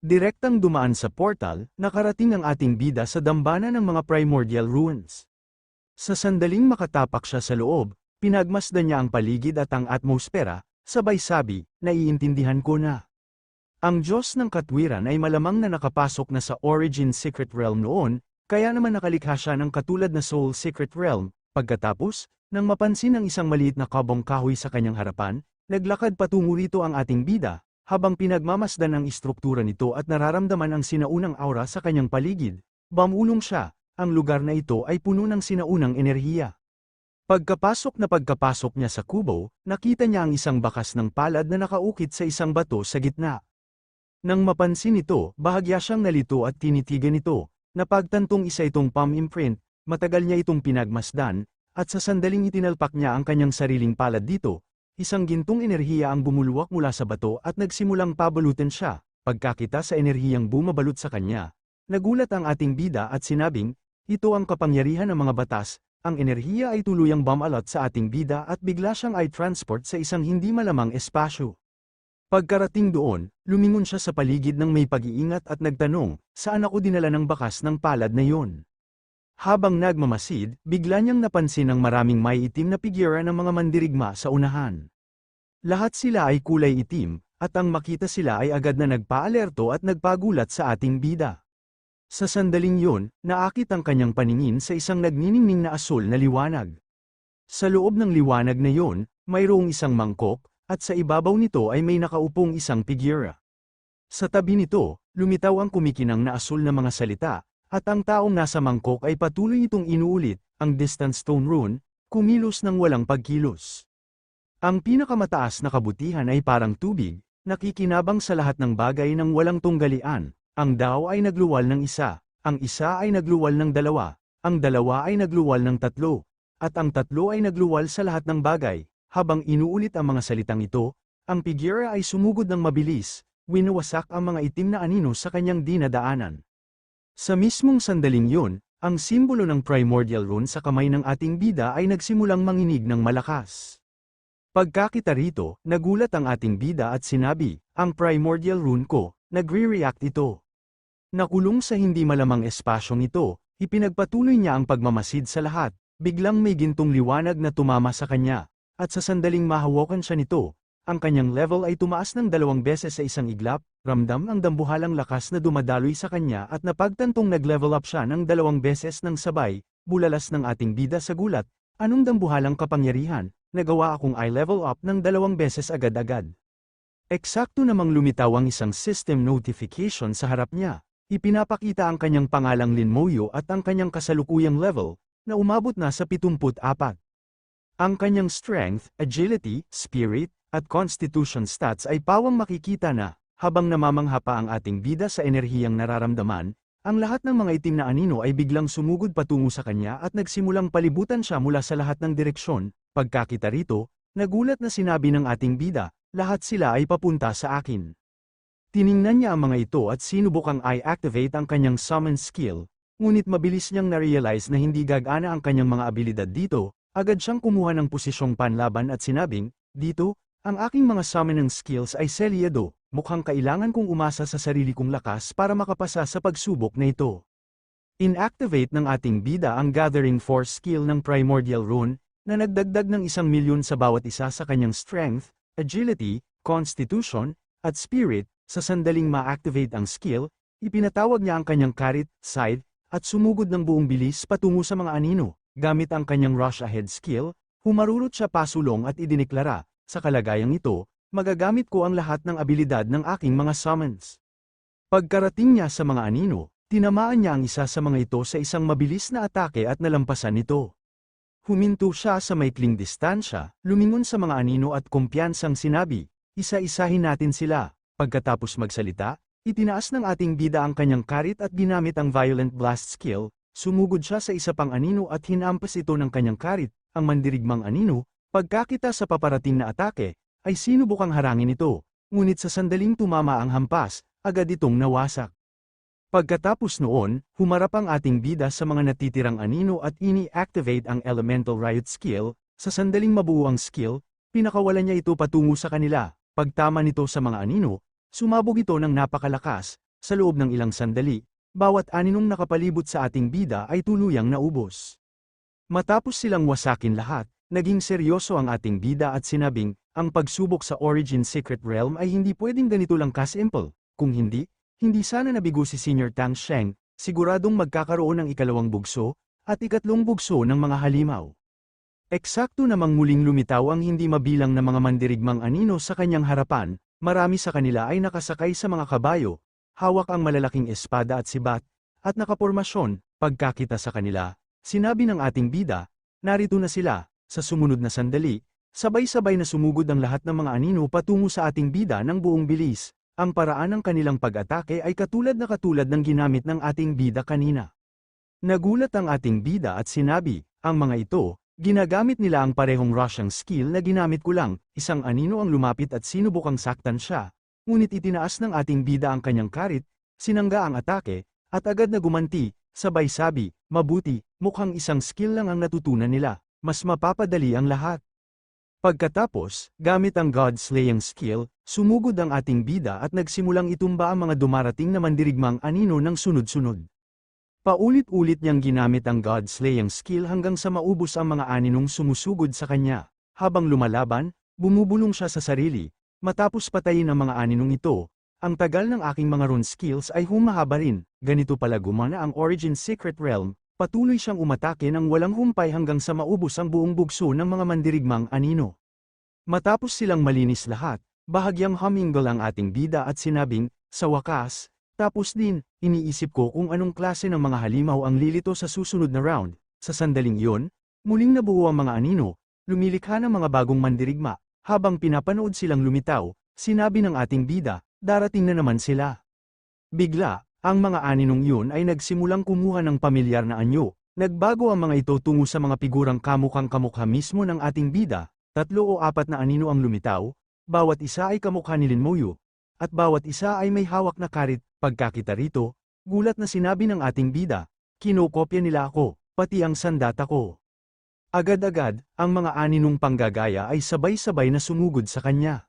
Direktang dumaan sa portal, nakarating ang ating bida sa dambana ng mga primordial ruins. Sa sandaling makatapak siya sa loob, pinagmasdan niya ang paligid at ang atmosfera, sabay sabi, naiintindihan ko na. Ang Diyos ng katwiran ay malamang na nakapasok na sa Origin Secret Realm noon, kaya naman nakalikha siya ng katulad na Soul Secret Realm. Pagkatapos, nang mapansin ang isang maliit na kabong kahoy sa kanyang harapan, naglakad patungo rito ang ating bida, habang pinagmamasdan ang istruktura nito at nararamdaman ang sinaunang aura sa kanyang paligid. Bumulong siya, ang lugar na ito ay puno ng sinaunang enerhiya. Pagkapasok niya sa kubo, nakita niya ang isang bakas ng palad na nakaukit sa isang bato sa gitna. Nang mapansin ito, bahagya siyang nalito at tinitigan ito. Napagtantong isa itong palm imprint, matagal niya itong pinagmasdan, at sa sandaling itinalpak niya ang kanyang sariling palad dito, isang gintong enerhiya ang bumulwak mula sa bato at nagsimulang pabalutin siya. Pagkakita sa enerhiyang bumabalot sa kanya, nagulat ang ating bida at sinabing, ito ang kapangyarihan ng mga batas, ang enerhiya ay tuluyang bumalot sa ating bida at bigla siyang i-transport sa isang hindi malamang espasyo. Pagkarating doon, lumingon siya sa paligid ng may pag-iingat at nagtanong, saan ako dinala ng bakas ng palad na yon? Habang nagmamasid, bigla niyang napansin ang maraming may itim na figura ng mga mandirigma sa unahan. Lahat sila ay kulay itim, at ang makita sila ay agad na nagpaalerto at nagpagulat sa ating bida. Sa sandaling yun, naakit ang kanyang paningin sa isang nagniningning na asul na liwanag. Sa loob ng liwanag na yon, mayroong isang mangkok, at sa ibabaw nito ay may nakaupong isang figura. Sa tabi nito, lumitaw ang kumikinang na asul na mga salita, at ang taong nasa mangkok ay patuloy itong inuulit, ang Distance Stone Rune, kumilos ng walang pagkilos. Ang pinakamataas na kabutihan ay parang tubig, nakikinabang sa lahat ng bagay ng walang tunggalian. Ang Dao ay nagluwal ng isa, ang isa ay nagluwal ng dalawa, ang dalawa ay nagluwal ng tatlo, at ang tatlo ay nagluwal sa lahat ng bagay. Habang inuulit ang mga salitang ito, ang figura ay sumugod ng mabilis, winawasak ang mga itim na anino sa kanyang dinadaanan. Sa mismong sandaling yun, ang simbolo ng primordial rune sa kamay ng ating bida ay nagsimulang manginig ng malakas. Pagkakita rito, nagulat ang ating bida at sinabi, ang primordial rune ko, nagre-react ito. Nakulong sa hindi malamang espasyong ito, ipinagpatuloy niya ang pagmamasid sa lahat, biglang may gintong liwanag na tumama sa kanya. At sa sandaling mahawakan siya nito, ang kanyang level ay tumaas ng 2 beses sa isang iglap, ramdam ang dambuhalang lakas na dumadaloy sa kanya at napagtantong nag-level up siya ng 2 beses ng sabay, bulalas ng ating bida sa gulat, anong dambuhalang kapangyarihan, nagawa akong i-level up ng 2 beses agad-agad. Eksakto namang lumitaw ang isang system notification sa harap niya, ipinapakita ang kanyang pangalang Linmoyo at ang kanyang kasalukuyang level, na umabot na sa 74. Ang kanyang strength, agility, spirit, at constitution stats ay pawang makikita na, habang namamangha pa ang ating bida sa enerhiyang nararamdaman, ang lahat ng mga itim na anino ay biglang sumugod patungo sa kanya at nagsimulang palibutan siya mula sa lahat ng direksyon. Pagkakita rito, nagulat na sinabi ng ating bida, lahat sila ay papunta sa akin. Tiningnan niya ang mga ito at sinubukang i-activate ang kanyang summon skill, ngunit mabilis niyang na-realize na hindi gagana ang kanyang mga abilidad dito. Agad siyang kumuha ng posisyong panlaban at sinabing, dito, ang aking mga summoning skills ay selyado, mukhang kailangan kong umasa sa sarili kong lakas para makapasa sa pagsubok na ito. Inactivate ng ating bida ang Gathering Force skill ng Primordial Rune, na nagdagdag ng 1,000,000 sa bawat isa sa kanyang strength, agility, constitution, at spirit. Sa sandaling ma-activate ang skill, ipinatawag niya ang kanyang karit, scythe, at sumugod ng buong bilis patungo sa mga anino. Gamit ang kanyang rush ahead skill, humarurot siya pasulong at idineklara, sa kalagayang ito, magagamit ko ang lahat ng abilidad ng aking mga summons. Pagkarating niya sa mga anino, tinamaan niya ang isa sa mga ito sa isang mabilis na atake at nalampasan ito. Huminto siya sa maikling distansya, lumingon sa mga anino at kumpiyansang sinabi, isa-isahin natin sila. Pagkatapos magsalita, itinaas ng ating bida ang kanyang karit at ginamit ang Violent Blast skill. Sumugod siya sa isa pang anino at hinampas ito ng kanyang karit, ang mandirigmang anino, pagkakita sa paparating na atake, ay sinubukang harangin ito, ngunit sa sandaling tumama ang hampas, agad itong nawasak. Pagkatapos noon, humarap ang ating bida sa mga natitirang anino at ini-activate ang Elemental Riot skill, sa sandaling mabuo ang skill, pinakawalan niya ito patungo sa kanila, pagtama nito sa mga anino, sumabog ito ng napakalakas, sa loob ng ilang sandali, bawat aninong nakapalibot sa ating bida ay tuluyang naubos. Matapos silang wasakin lahat, naging seryoso ang ating bida at sinabing, ang pagsubok sa Origin Secret Realm ay hindi pwedeng ganito lang ka-simple. Kung hindi, hindi sana nabigo si Senior Tang Sheng, siguradong magkakaroon ng ikalawang bugso, at ikatlong bugso ng mga halimaw. Eksakto namang muling lumitaw ang hindi mabilang na mga mandirigmang anino sa kanyang harapan, marami sa kanila ay nakasakay sa mga kabayo, hawak ang malalaking espada at sibat, at nakapormasyon. Pagkakita sa kanila, sinabi ng ating bida, narito na sila. Sa sumunod na sandali, sabay-sabay na sumugod ang lahat ng mga anino patungo sa ating bida ng buong bilis. Ang paraan ng kanilang pag-atake ay katulad ng ginamit ng ating bida kanina. Nagulat ang ating bida at sinabi, ang mga ito, ginagamit nila ang parehong Russian skill na ginamit ko lang. Isang anino ang lumapit at sinubukang saktan siya, ngunit itinaas ng ating bida ang kanyang karit, sinangga ang atake, at agad na gumanti, sabay sabi, mabuti, mukhang isang skill lang ang natutunan nila, mas mapapadali ang lahat. Pagkatapos, gamit ang God-slaying skill, sumugod ang ating bida at nagsimulang itumba ang mga dumarating na mandirigmang anino ng sunod-sunod. Paulit-ulit niyang ginamit ang God-slaying skill hanggang sa maubos ang mga aninong sumusugod sa kanya. Habang lumalaban, bumubulong siya sa sarili. Matapos patayin ang mga aninong ito, ang tagal ng aking mga rune skills ay humahaba rin. Ganito pala gumana ang Origin Secret Realm. Patuloy siyang umatake ng walang humpay hanggang sa maubos ang buong bugso ng mga mandirigmang anino. Matapos silang malinis lahat, bahagyang humingle ang ating bida at sinabing, sa wakas, tapos din, iniisip ko kung anong klase ng mga halimaw ang lilito sa susunod na round. Sa sandaling iyon, muling nabuo ang mga anino, lumilikha ng mga bagong mandirigma. Habang pinapanood silang lumitaw, sinabi ng ating bida, darating na naman sila. Bigla, ang mga aninong yun ay nagsimulang kumuha ng pamilyar na anyo. Nagbago ang mga ito tungo sa mga figurang kamukhang kamukha mismo ng ating bida. 3 o 4 na anino ang lumitaw, bawat isa ay kamukha ni Lin Moyu, at bawat isa ay may hawak na karit. Pagkakita rito, gulat na sinabi ng ating bida, kinokopya nila ako, pati ang sandata ko. Agad-agad, ang mga aninong panggagaya ay sabay-sabay na sumugod sa kanya.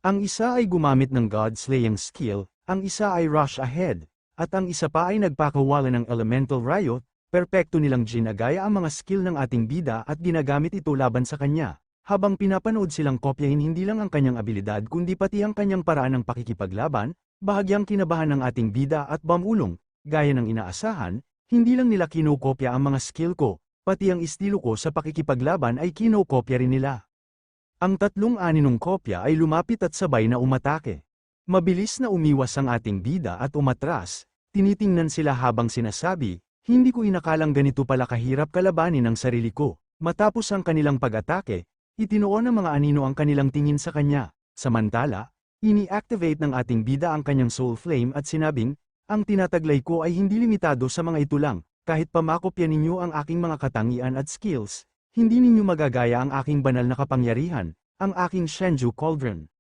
Ang isa ay gumamit ng God-slaying skill, ang isa ay rush ahead, at ang isa pa ay nagpakawala ng Elemental Riot. Perpekto nilang ginagaya ang mga skill ng ating bida at ginagamit ito laban sa kanya. Habang pinapanood silang kopyahin hindi lang ang kanyang abilidad kundi pati ang kanyang paraan ng pakikipaglaban, bahagyang kinabahan ng ating bida at bumulong. Gaya ng inaasahan, hindi lang nila kinokopya ang mga skill ko, pati ang estilo ko sa pakikipaglaban ay kinokopya rin nila. Ang 3 aninong kopya ay lumapit at sabay na umatake. Mabilis na umiwas ang ating bida at umatras, tinitingnan sila habang sinasabi, hindi ko inakalang ganito pala kahirap kalabanin ang sarili ko. Matapos ang kanilang pag-atake, itinuon ng mga anino ang kanilang tingin sa kanya. Samantala, ini-activate ng ating bida ang kanyang soul flame at sinabing, ang tinataglay ko ay hindi limitado sa mga ito lang, kahit pamakopya ninyo ang aking mga katangian at skills, hindi ninyo magagaya ang aking banal na kapangyarihan, ang aking Shenju Cauldron.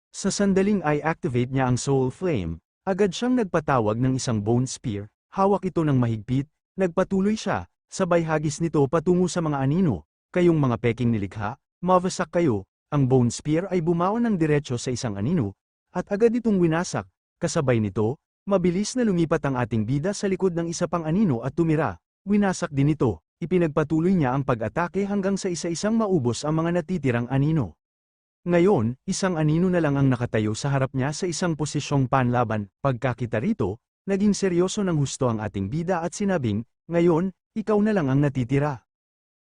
Sa sandaling ay activate niya ang soul flame, agad siyang nagpatawag ng isang bone spear, hawak ito ng mahigpit, nagpatuloy siya, sabay hagis nito patungo sa mga anino, kayong mga peking nilikha, mawasak kayo. Ang bone spear ay bumaon ng diretso sa isang anino, at agad itong winasak. Kasabay nito, mabilis na lumipat ang ating bida sa likod ng isa pang anino at tumira. Winasak din ito, ipinagpatuloy niya ang pag-atake hanggang sa isa-isang maubos ang mga natitirang anino. Ngayon, isang anino na lang ang nakatayo sa harap niya sa isang posisyong panlaban. Pagkakita rito, naging seryoso ng husto ang ating bida at sinabing, ngayon, ikaw na lang ang natitira.